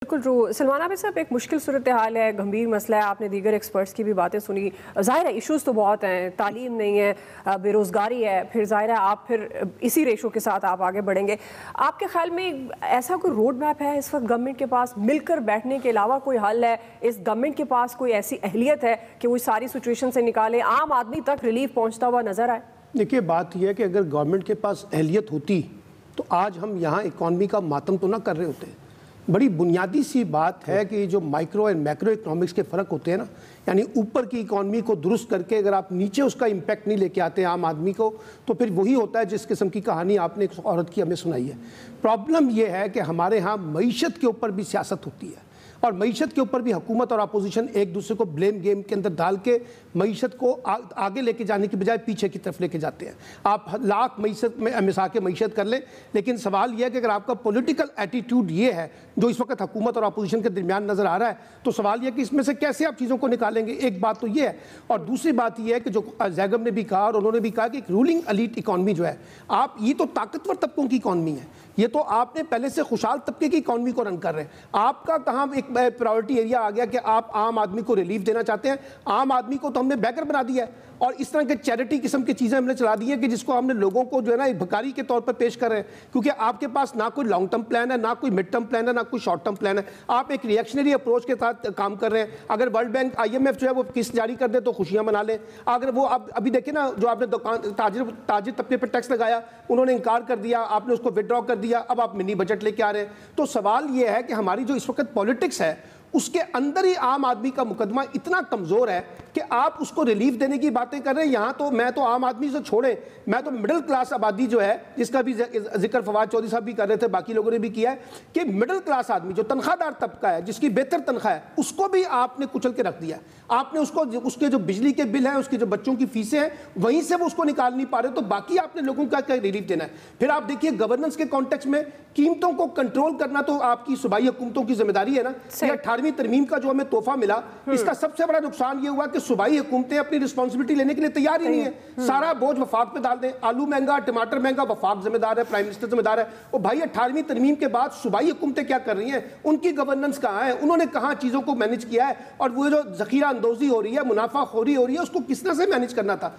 بالکل ٹرو سلمان عابد صاحب، ایک مشکل صورتحال ہے، گمبھیر مسئلہ ہے. آپ نے دیگر ایکسپرٹس کی بھی باتیں سنی. ظاہر ہے ایشوز تو بہت ہیں، تعلیم نہیں ہے، بے روزگاری ہے، پھر ظاہر ہے آپ پھر اسی ریشو کے ساتھ آپ آگے بڑھیں گے. آپ کے خیال میں ایسا کوئی روڈ میپ ہے اس وقت گورنمنٹ کے پاس؟ مل کر بیٹھنے کے علاوہ کوئی حل ہے؟ اس گورنمنٹ کے پاس کوئی ایسی اہلیت ہے کہ وہ ساری سچویشن سے نکالے، عام آدمی تک ریلیف پہنچتا ہوا نظر آئے؟ دیکھیے بات یہ ہے کہ اگر گورنمنٹ کے پاس اہلیت ہوتی تو آج ہم یہاں اکانومی کا ماتم تو نہ کر رہے ہوتے. بڑی بنیادی سی بات ہے کہ جو مائکرو اور میکرو اکنامکس کے فرق ہوتے ہیں نا، یعنی اوپر کی اکانومی کو درست کر کے اگر آپ نیچے اس کا امپیکٹ نہیں لے کے آتے عام آدمی کو، تو پھر وہی ہوتا ہے جس قسم کی کہانی آپ نے ایک عورت کی ہمیں سنائی ہے. پرابلم یہ ہے کہ ہمارے ہاں معیشت کے اوپر بھی سیاست ہوتی ہے، اور معیشت کے اوپر بھی حکومت اور اپوزیشن ایک دوسرے کو بلیم گیم کے اندر ڈال کے معیشت کو آگے لے کے جانے کی بجائے پیچھے کی طرف لے کے جاتے ہیں. آپ لاکھ معیشت میں مساق معیشت کر لیں، لیکن سوال یہ ہے کہ اگر آپ کا پولیٹیکل ایٹیٹیوڈ یہ ہے جو اس وقت حکومت اور اپوزیشن کے درمیان نظر آ رہا ہے، تو سوال یہ ہے کہ اس میں سے کیسے آپ چیزوں کو نکالیں گے. ایک بات تو یہ ہے، اور دوسری بات یہ ہے کہ جو زیگم نے بھی کہا اور انہوں نے بھی کہا کہ ایک رولنگ ایلیٹ اکانومی جو ہے، آپ یہ تو طاقتور طبقوں کی اکانومی ہے، یہ تو آپ نے پہلے سے خوشحال طبقے کی اکانومی کو رن کر رہے ہیں. آپ کا کہاں ایک پرائورٹی ایریا آ گیا کہ آپ عام آدمی کو ریلیف دینا چاہتے ہیں؟ عام آدمی کو تو ہم نے بیکر بنا دیا ہے، اور اس طرح کے چیریٹی قسم کی چیزیں ہم نے چلا دی ہیں کہ جس کو ہم نے لوگوں کو جو ہے نا بھکاری کے طور پر پیش کر رہے ہیں، کیونکہ آپ کے پاس نہ کوئی لانگ ٹرم پلان ہے، نہ کوئی مڈ ٹرم پلان ہے، نہ کوئی شارٹ ٹرم پلان ہے. آپ ایک ریئیکشنری اپروچ کے ساتھ کام کر رہے ہیں. اگر ورلڈ بینک IMF جو ہے وہ قسط جاری کر دے تو خوشیاں منا لیں. اگر وہ ابھی دیکھیں نا، جو آپ نے تاجر طبقے پر ٹیکس لگایا، انہوں نے انکار کر دیا، آپ نے اس کو وڈرا کر دیا، اب آپ منی بجٹ لے کے آ رہے ہیں. تو سوال یہ ہے کہ ہماری جو اس وقت پالیٹکس ہے اس کے اندر ہی عام آدمی کا مقدمہ اتنا کمزور ہے کہ آپ اس کو ریلیف دینے کی باتیں کر رہے ہیں. یہاں تو میں تو عام آدمی سے چھوڑیں، میں تو مڈل کلاس آبادی جو ہے، جس کا بھی ذکر فواد چودھری صاحب بھی کر رہے تھے، باقی لوگوں نے بھی کیا ہے، کہ مڈل کلاس آدمی جو تنخواہ دار طبقہ ہے، جس کی بہتر تنخواہ ہے، اس کو بھی آپ نے کچل کے رکھ دیا ہے. آپ نے اس کے جو بجلی کے بل ہیں، اس کے جو بچوں کی فیسیں ہیں، وہیں سے وہ اس کو نکال نہیں پا رہے، تو باقی آپ نے لوگوں کا کیا ریلیف دینا ہے. پھر آپ دیکھیے گورننس کے کانٹیکسٹ میں قیمتوں کو کنٹرول کرنا تو آپ کی صوبائی حکومتوں کی ذمہ داری ہے نا. یہ 18ویں ترمیم کا جو ہمیں تحفہ ملا، اس کا سب سے بڑا نقصان یہ ہوا کہ صوبائی حکومتیں اپنی رسپانسبلٹی لینے کے لیے تیار ہی نہیں ہے. سارا بوجھ وفاق پہ ڈال دیں. آلو مہنگا، ٹماٹر مہنگا، وفاق ذمہ دار ہے، پرائم منسٹر ذمہ دار ہے. اور بھائی 18ویں ترمیم کے بعد صوبائی حکومتیں کیا کر رہی ہیں؟ ان کی گورننس کہاں ہے؟ انہوں نے کہاں چیزوں کو مینج کیا ہے؟ اور وہ جو ذخیرہ اندوزی ہو رہی ہے، منافع خوری ہو رہی ہے، اس کو کس طرح سے مینج کرنا تھا؟